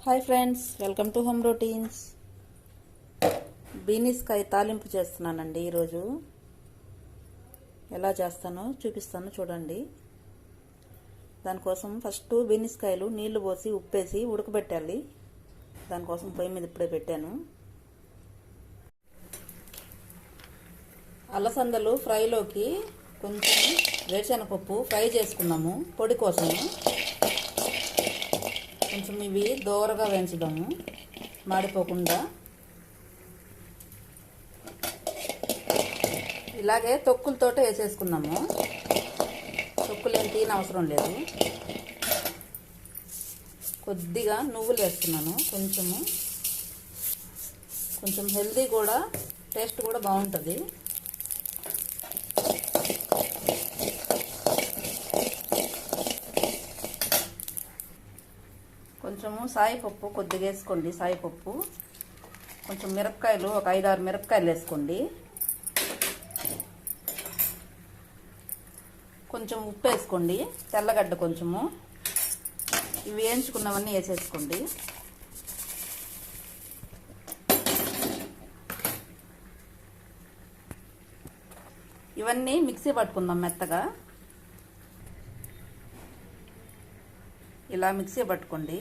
Hi friends, welcome to home routines. బీనీస్కాయ తాలింపు చేస్తున్నానండి. ఈరోజు ఎలా చేస్తానో చూపిస్తాను, చూడండి. దానికోసం ఫస్ట్ బీనీస్కాయలు నీళ్లు పోసి ఉప్పేసి ఉడకబెట్టాలి. దానికోసం పొయ్యి మీద ఇప్పుడే పెట్టాను. అలసందలు ఫ్రైలోకి కొంచెం వేరుశనగపప్పు ఫ్రై చేసుకున్నాము పొడి కోసము. కొంచెం ఇవి దోరగా వేయించుదాము, మాడిపోకుండా. ఇలాగే తొక్కులతోటే వేసేసుకున్నాము, తొక్కులు ఏం తీయనవసరం లేదు. కొద్దిగా నువ్వులు వేస్తున్నాను, కొంచెం హెల్దీ కూడా, టేస్ట్ కూడా బాగుంటుంది. కొంచెము సాయిపప్పు కొద్దిగా వేసుకోండి. సాయిపప్పు కొంచెం మిరపకాయలు ఒక 5-6 మిరపకాయలు వేసుకోండి. కొంచెం ఉప్పు వేసుకోండి. తెల్లగడ్డ కొంచెము, ఇవి వేయించుకున్నవన్నీ వేసేసుకోండి. ఇవన్నీ మిక్సీ పట్టుకుందాం మెత్తగా. ఇలా మిక్సీ పట్టుకోండి.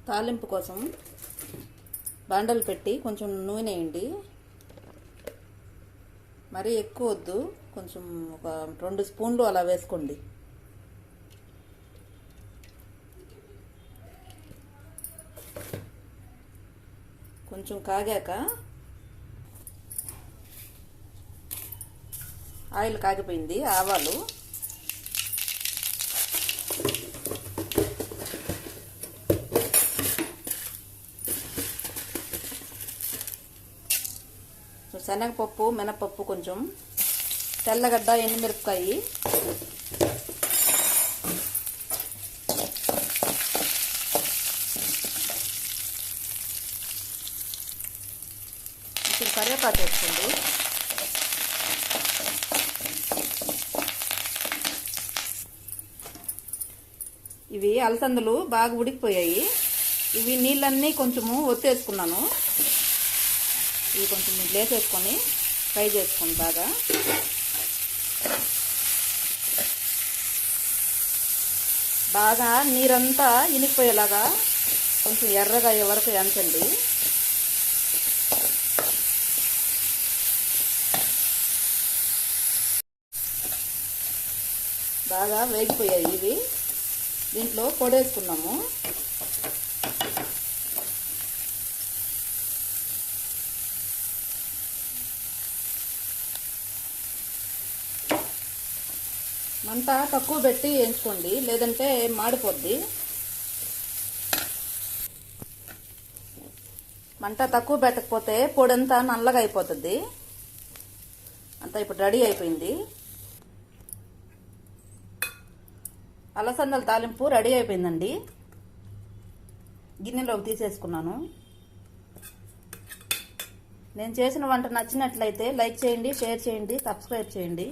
తాలింపు కోసం బాండలు పెట్టి కొంచెం నూనె వేయండి. మరీ ఎక్కువ వద్దు, కొంచెం ఒక 2 స్పూన్లు అలా వేసుకోండి. కొంచెం కాగాక ఆయిల్ కాగిపోయింది. ఆవాలు, శనగపప్పు, మినపప్పు, కొంచెం తెల్లగడ్డ, ఎండుమిరపకాయ, కొంచెం కరివేపాకు వేసుకోండి. ఇవి అలసందలు బాగా ఉడికిపోయాయి. ఇవి నీళ్ళన్నీ కొంచెము ఒత్తేసుకున్నాను. ఇవి కొంచెం నీళ్ళు వేసేసుకొని ఫ్రై చేసుకోండి బాగా. బాగా నీరంతా ఇనికిపోయేలాగా కొంచెం ఎర్రగా అయ్యే వరకు ఎంచండి. బాగా వేగిపోయాయి ఇవి. దీంట్లో పొడేసుకున్నాము. మంట తక్కువ పెట్టి వేయించుకోండి, లేదంటే మాడిపోద్ది. మంట తక్కువ పెట్టకపోతే పొడంతా నల్లగా అయిపోతుంది. అంతా ఇప్పుడు రెడీ అయిపోయింది. అలసందల తాలింపు రెడీ అయిపోయిందండి. గిన్నెలోకి తీసేసుకున్నాను. నేను చేసిన వంట నచ్చినట్లయితే లైక్ చేయండి, షేర్ చేయండి, సబ్స్క్రైబ్ చేయండి.